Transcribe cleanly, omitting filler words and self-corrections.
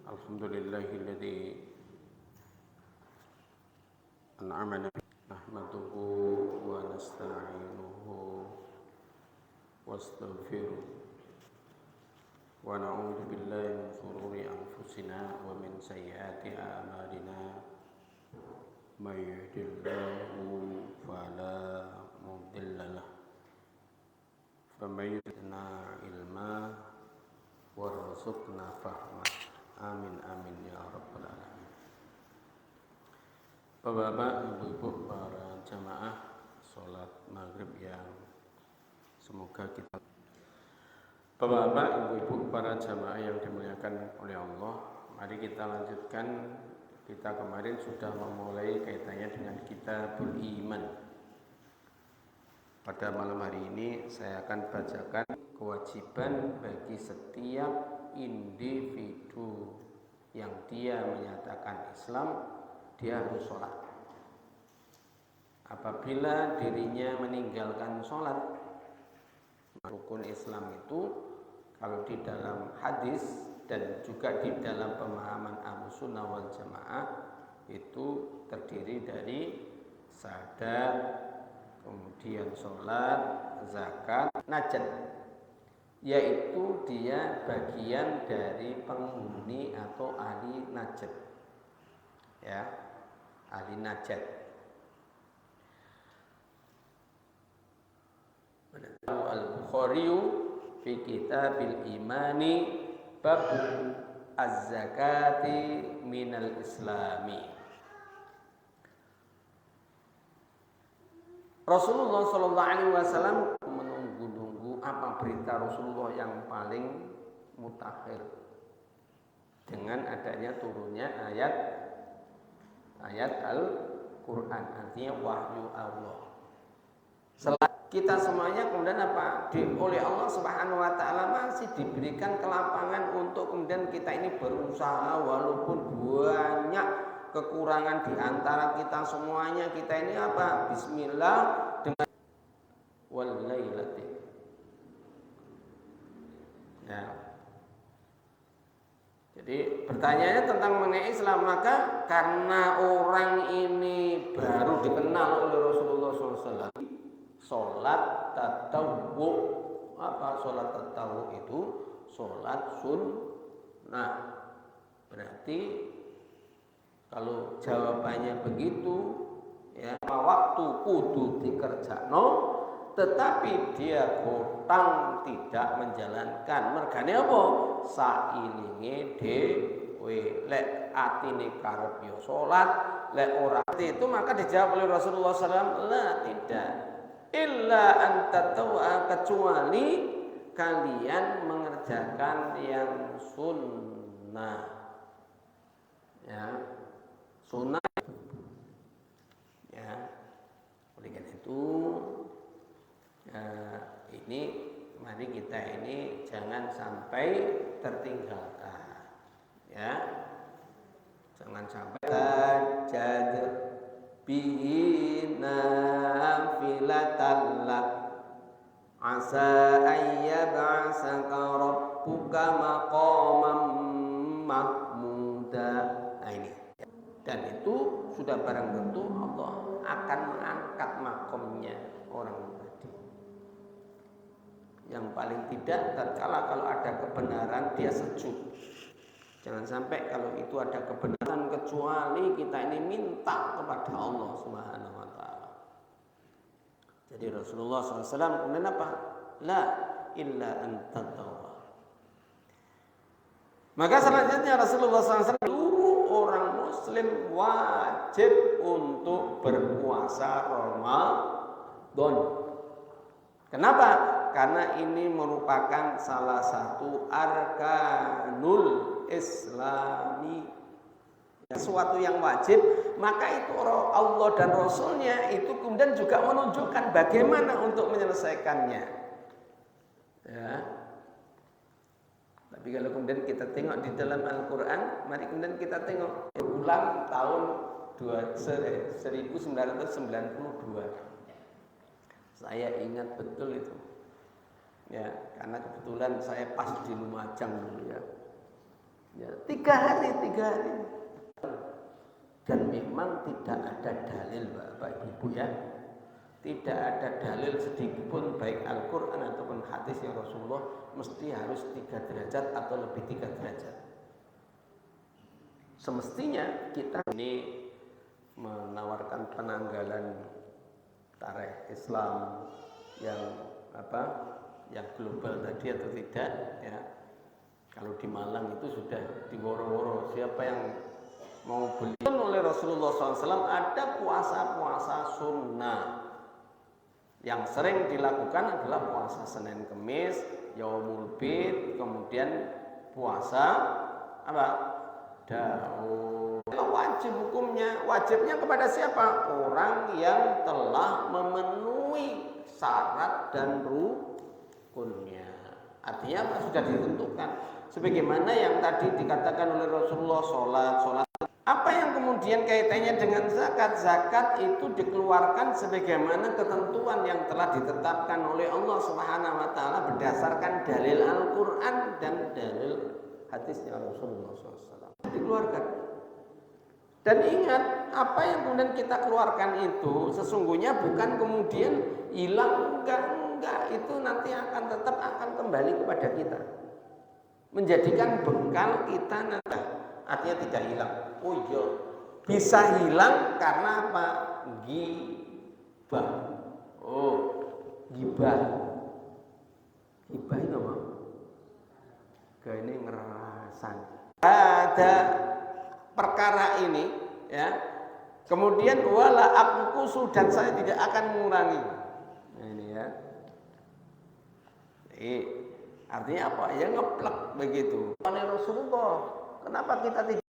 Alhamdulillahilladzi an'amana nahmaduhu wa nasta'inuhu wastaghfiruh wa na'udzu billahi min shururi anfusina wa min sayyiati a'malina may yahdihillahu fala mudilla lahu wa may yudlil ilma warzuqna fahma. Amin amin ya rabbal alamin. Bapak-bapak, ibu-ibu, para jamaah salat maghrib yang semoga kita Bapak-bapak, ibu-ibu, para jamaah yang dimuliakan oleh Allah, mari kita lanjutkan. Kita kemarin sudah memulai kaitannya dengan kitabul iman. Pada malam hari ini saya akan bacakan kewajiban bagi setiap individu yang dia menyatakan Islam, dia harus sholat. Apabila dirinya meninggalkan sholat, rukun Islam itu kalau di dalam hadis dan juga di dalam pemahaman Ahlussunnah wal Jamaah itu terdiri dari syahadat, kemudian sholat, zakat, najat, yaitu dia bagian dari penghuni atau ahli najat, ya, ahli najat. Al-Bukhari fi kitabil imani bab az-zakati minal islami. Rasulullah sallallahu alaihi wasallam menunggu-nunggu apa berita Rasulullah yang paling mutakhir dengan adanya turunnya ayat Al-Qur'an, artinya wahyu Allah. Kita semuanya kemudian oleh Allah Subhanahu wa taala masih diberikan kelapangan untuk kemudian kita ini berusaha walaupun banyak kekurangan di antara kita semuanya. Kita ini bismillah dengan wal lailati. Ya. Jadi pertanyaannya tentang mengenai Islam, maka karena orang ini baru dikenal oleh Rasulullah SAW, sholat tatawwu. Apa sholat tatawwu itu? Sholat sunnah. Berarti kalau jawabannya begitu, ya, waktu kudu dikerjakno, tetapi dia kotang tidak menjalankan. Mergane apa? Sailinge dhewe, lek atine karep ya salat, lek ora itu maka dijawab oleh Rasulullah SAW, la tidak. Illa antatawa, kecuali kalian mengerjakan yang sunnah, ya, sunnah, ya. Oleh karena itu, ini mari kita ini jangan sampai tertinggalkan, ya, jangan sampai tajad bina filatallak asa ayyab'asaka rabbuka maqamam mahmuda. Nah ini, dan itu sudah barang tentu Allah akan mengangkat makomnya orang tadi. Yang paling tidak tatkala kalau ada kebenaran dia sejuk. Jangan sampai kalau itu ada kebenaran kecuali kita ini minta kepada Allah Subhanahu wa taala. Jadi Rasulullah SAW kemudian apa? La illa antatawa. Maka selanjutnya Rasulullah SAW, seluruh orang muslim wajib untuk berpuasa Ramadan. Kenapa? Karena ini merupakan salah satu arkanul Islami, sesuatu yang wajib. Maka itu Allah dan Rasulnya itu kemudian juga menunjukkan bagaimana untuk menyelesaikannya, ya. Tapi kalau kemudian kita tengok di dalam Al-Quran, mari kemudian kita tengok ulang tahun 1992. Saya ingat betul itu, ya, karena kebetulan saya pas di Lumajang dulu, ya. Ya, 3 hari. Dan memang tidak ada dalil Bapak Ibu ya. Tidak ada dalil sedikit pun baik Al-Quran ataupun hadisnya Rasulullah mesti harus 3 derajat atau lebih 3 derajat. Semestinya kita ini menawarkan penanggalan tarikh Islam yang yang global tadi atau tidak ya. Kalau di Malang itu sudah diworo-woro, siapa yang mau beli oleh Rasulullah SAW ada puasa-puasa sunnah. Yang sering dilakukan adalah puasa Senin Kemis, Yaumul Bid, kemudian puasa Daud. Wajib hukumnya, wajibnya kepada siapa? Orang yang telah memenuhi syarat dan rukunnya. Artinya apa? Sudah ditentukan. Sebagaimana yang tadi dikatakan oleh Rasulullah, sholat. Apa yang kemudian kaitannya dengan zakat? Zakat itu dikeluarkan sebagaimana ketentuan yang telah ditetapkan oleh Allah Subhanahu wa taala berdasarkan dalil Al-Qur'an dan dalil hadisnya Rasulullah SAW. Dikeluarkan. Dan ingat, apa yang kemudian kita keluarkan itu sesungguhnya bukan kemudian hilang, enggak, itu nanti tetap akan kembali kepada kita. Menjadikan bekal kita nanti, artinya tidak hilang. Oh iya, bisa hilang karena apa? Gibah. Oh, gibah. Gibah itu apa? Ini ngerasan. Ada perkara ini, ya. Kemudian wala aku dan saya tidak akan mengurangi. Nah, ini ya. Artinya apa? Ya ngeplek begitu. Oleh Rasulullah, kenapa kita tidak